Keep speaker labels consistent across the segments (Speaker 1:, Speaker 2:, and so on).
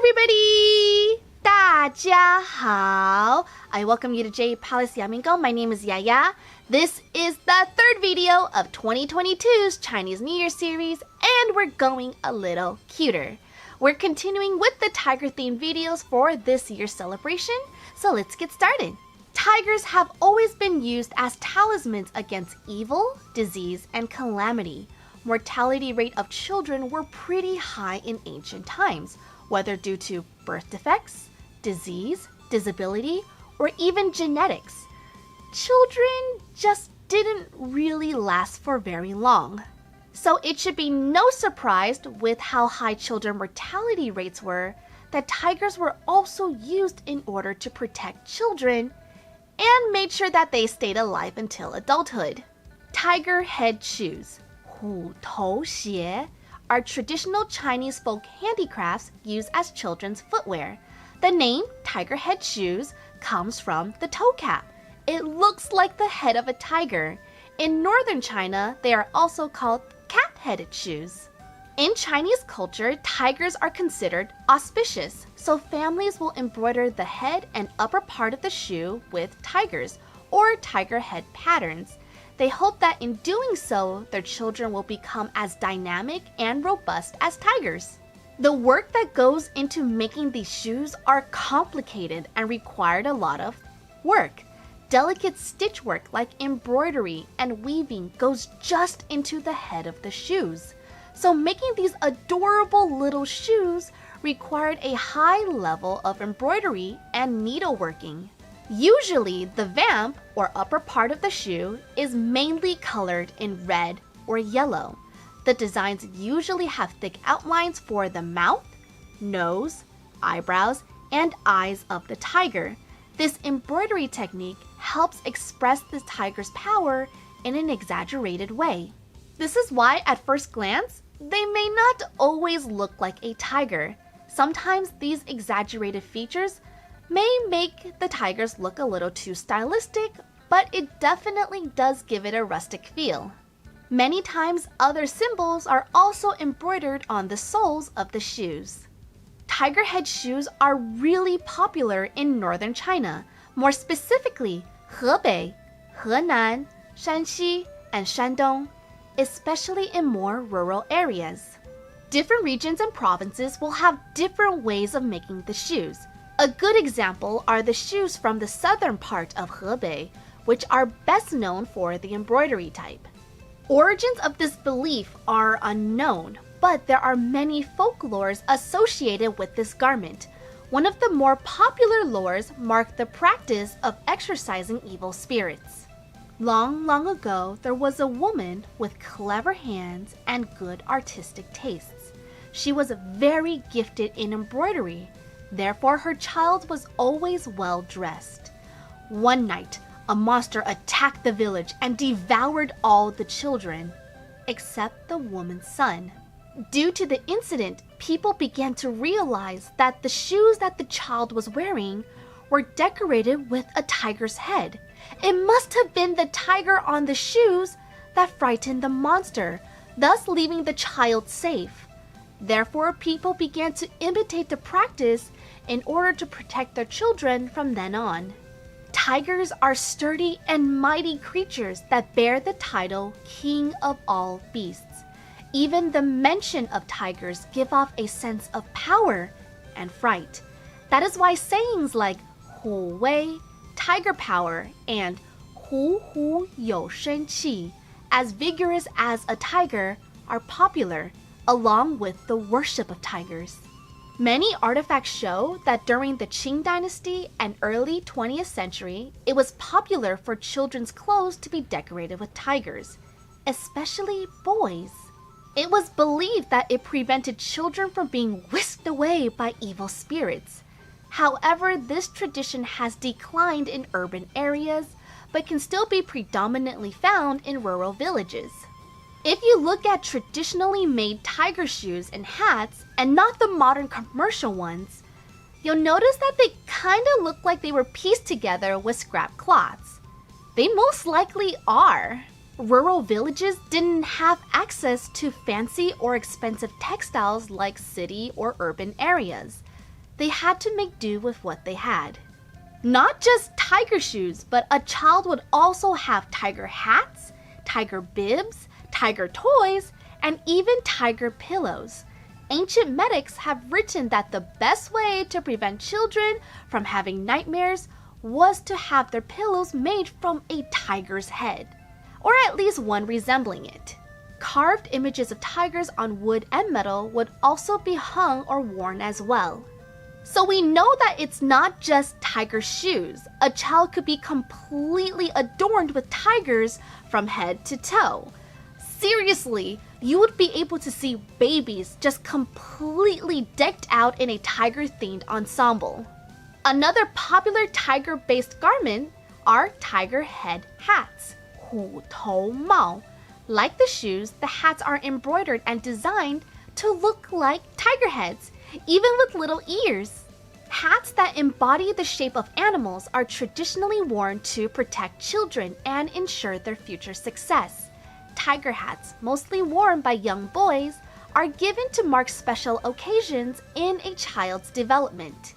Speaker 1: everybody! 大家好! I welcome you to Jade Palace Yamingo. My name is Yaya. This is the third video of 2022's Chinese New Year series, and we're going a little cuter. We're continuing with the tiger-themed videos for this year's celebration, so let's get started. Tigers have always been used as talismans against evil, disease, and calamity. Mortality rate of children were pretty high in ancient times, whether due to birth defects, disease, disability, or even genetics. Children just didn't really last for very long. So it should be no surprise with how high children mortality rates were that tigers were also used in order to protect children and made sure that they stayed alive until adulthood. Tiger head shoes, 虎头鞋, are traditional Chinese folk handicrafts used as children's footwear. The name tiger head shoes comes from the toe cap. It looks like the head of a tiger. In northern China, they are also called cat-headed shoes. In Chinese culture, tigers are considered auspicious, so families will embroider the head and upper part of the shoe with tigers or tiger head patterns. They hope that in doing so, their children will become as dynamic and robust as tigers. The work that goes into making these shoes are complicated and required a lot of work. Delicate stitch work like embroidery and weaving goes just into the head of the shoes. So making these adorable little shoes required a high level of embroidery and needleworking. Usually, the vamp, or upper part of the shoe, is mainly colored in red or yellow. The designs usually have thick outlines for the mouth, nose, eyebrows, and eyes of the tiger. This embroidery technique helps express the tiger's power in an exaggerated way. This is why, at first glance, they may not always look like a tiger. Sometimes these exaggerated features may make the tigers look a little too stylistic, but it definitely does give it a rustic feel. Many times, other symbols are also embroidered on the soles of the shoes. Tiger head shoes are really popular in northern China, more specifically Hebei, Henan, Shanxi, and Shandong, especially in more rural areas. Different regions and provinces will have different ways of making the shoes. A good example are the shoes from the southern part of Hebei, which are best known for the embroidery type. Origins of this belief are unknown, but there are many folklores associated with this garment. One of the more popular lores marked the practice of exorcising evil spirits. Long, long ago, there was a woman with clever hands and good artistic tastes. She was very gifted in embroidery. Therefore, her child was always well dressed. One night, a monster attacked the village and devoured all the children, except the woman's son. Due to the incident, people began to realize that the shoes that the child was wearing were decorated with a tiger's head. It must have been the tiger on the shoes that frightened the monster, thus leaving the child safe. Therefore, people began to imitate the practice in order to protect their children from then on. Tigers are sturdy and mighty creatures that bear the title King of all beasts. Even the mention of tigers give off a sense of power and fright. That is why sayings like 虎威, tiger power, and 虎虎有生气, as vigorous as a tiger, are popular, along with the worship of tigers. Many artifacts show that during the Qing dynasty and early 20th century, it was popular for children's clothes to be decorated with tigers, especially boys. It was believed that it prevented children from being whisked away by evil spirits. However, this tradition has declined in urban areas, but can still be predominantly found in rural villages. If you look at traditionally made tiger shoes and hats, and not the modern commercial ones, you'll notice that they kind of look like they were pieced together with scrap cloths. They most likely are. Rural villages didn't have access to fancy or expensive textiles like city or urban areas. they had to make do with what they had. Not just tiger shoes, but a child would also have tiger hats, tiger bibs, tiger toys, and even tiger pillows. Ancient medics have written that the best way to prevent children from having nightmares was to have their pillows made from a tiger's head, or at least one resembling it. Carved images of tigers on wood and metal would also be hung or worn as well. So we know that it's not just tiger shoes. A child could be completely adorned with tigers from head to toe. Seriously, you would be able to see babies just completely decked out in a tiger-themed ensemble. Another popular tiger-based garment are tiger head hats, 虎头帽. Like the shoes, the hats are embroidered and designed to look like tiger heads, even with little ears. Hats that embody the shape of animals are traditionally worn to protect children and ensure their future success. Tiger hats, mostly worn by young boys, are given to mark special occasions in a child's development.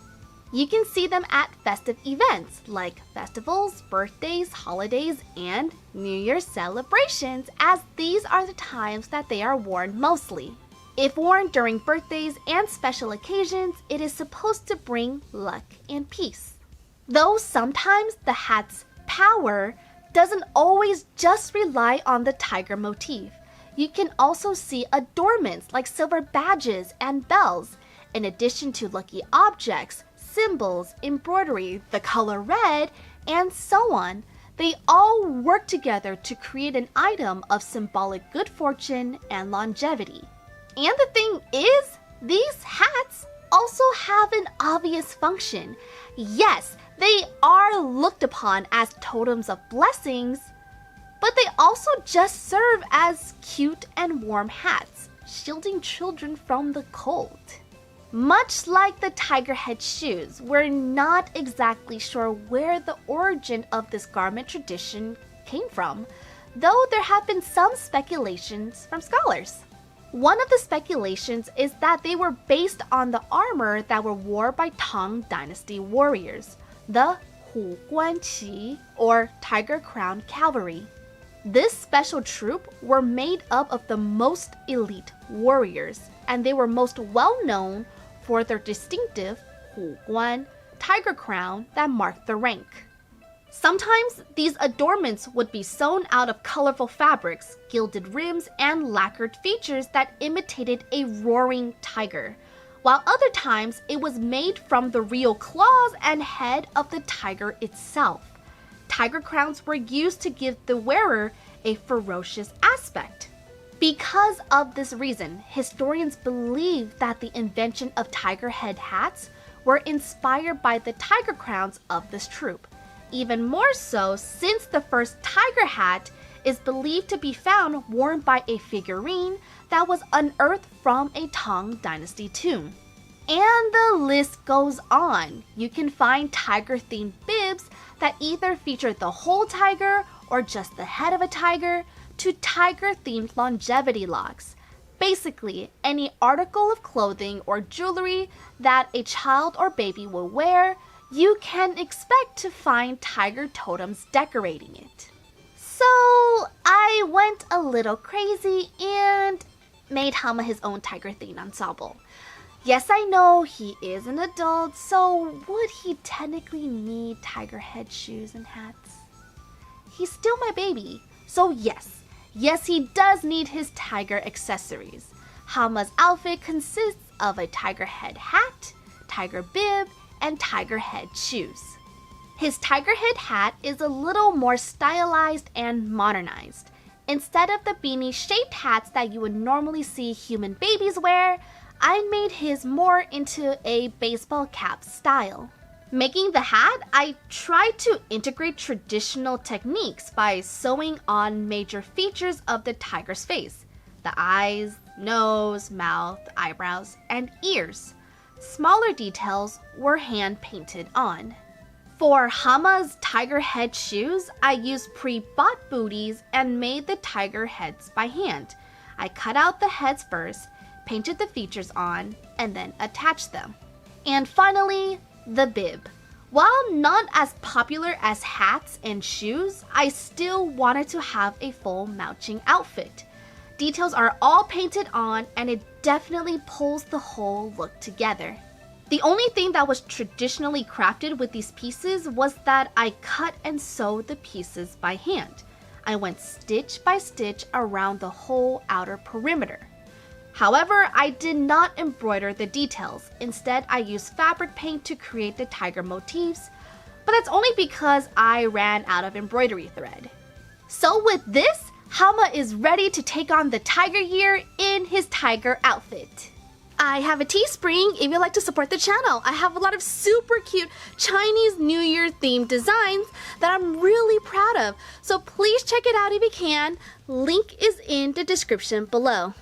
Speaker 1: You can see them at festive events like festivals, birthdays, holidays, and New Year's celebrations, as these are the times that they are worn mostly. If worn during birthdays and special occasions, it is supposed to bring luck and peace. Though sometimes the hat's power doesn't always just rely on the tiger motif. You can also see adornments like silver badges and bells, in addition to lucky objects, symbols, embroidery, the color red, and so on. They all work together to create an item of symbolic good fortune and longevity. And the thing is, these hats also have an obvious function. Yes, they are looked upon as totems of blessings, but they also just serve as cute and warm hats, shielding children from the cold. Much like the tiger head shoes, we're not exactly sure where the origin of this garment tradition came from, though there have been some speculations from scholars. One of the speculations is that they were based on the armor that were worn by Tang Dynasty warriors, the Hu Guan Qi, or Tiger Crown Cavalry. This special troop were made up of the most elite warriors, and they were most well known for their distinctive Hu Guan, tiger crown that marked the rank. Sometimes these adornments would be sewn out of colorful fabrics, gilded rims, and lacquered features that imitated a roaring tiger, while other times it was made from the real claws and head of the tiger itself. Tiger crowns were used to give the wearer a ferocious aspect. Because of this reason, historians believe that the invention of tiger head hats were inspired by the tiger crowns of this troop. Even more so, since the first tiger hat is believed to be found worn by a figurine that was unearthed from a Tang Dynasty tomb. And the list goes on. You can find tiger-themed bibs that either feature the whole tiger or just the head of a tiger, to tiger-themed longevity locks. Basically, any article of clothing or jewelry that a child or baby will wear, you can expect to find tiger totems decorating it. So I went a little crazy and made Hama his own tiger-themed ensemble. Yes, I know he is an adult, so would he technically need tiger head shoes and hats? He's still my baby, so yes, he does need his tiger accessories. Hama's outfit consists of a tiger head hat, tiger bib, and tiger head shoes. His tiger head hat is a little more stylized and modernized. Instead of the beanie-shaped hats that you would normally see human babies wear, I made his more into a baseball cap style. Making the hat, I tried to integrate traditional techniques by sewing on major features of the tiger's face: the eyes, nose, mouth, eyebrows, and ears. Smaller details were hand-painted on. For Hama's tiger head shoes, I used pre-bought booties and made the tiger heads by hand. I cut out the heads first, painted the features on, and then attached them. And finally, the bib. While not as popular as hats and shoes, I still wanted to have a full matching outfit. Details are all painted on and it definitely pulls the whole look together. The only thing that was traditionally crafted with these pieces was that I cut and sewed the pieces by hand. I went stitch by stitch around the whole outer perimeter. However, I did not embroider the details. Instead, I used fabric paint to create the tiger motifs, but that's only because I ran out of embroidery thread. So with this, Hama is ready to take on the tiger year in his tiger outfit. I have a Teespring if you'd like to support the channel. I have a lot of super cute Chinese New Year themed designs that I'm really proud of. So please check it out if you can. Link is in the description below.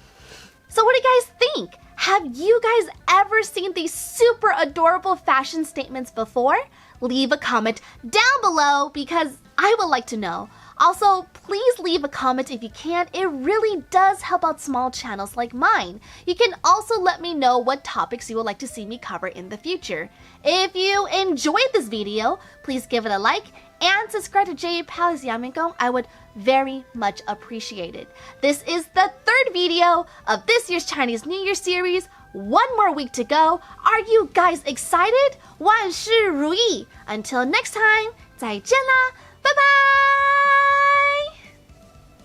Speaker 1: So what do you guys think? Have you guys ever seen these super adorable fashion statements before? Leave a comment down below because I would like to know. Also, please leave a comment if you can. It really does help out small channels like mine. You can also let me know what topics you would like to see me cover in the future. If you enjoyed this video, please give it a like and subscribe to Jade Palace Yamingong. I would very much appreciate it. This is the third video of this year's Chinese New Year series. One more week to go. Are you guys excited? 万事如意. Until next time, 再见啦, bye bye.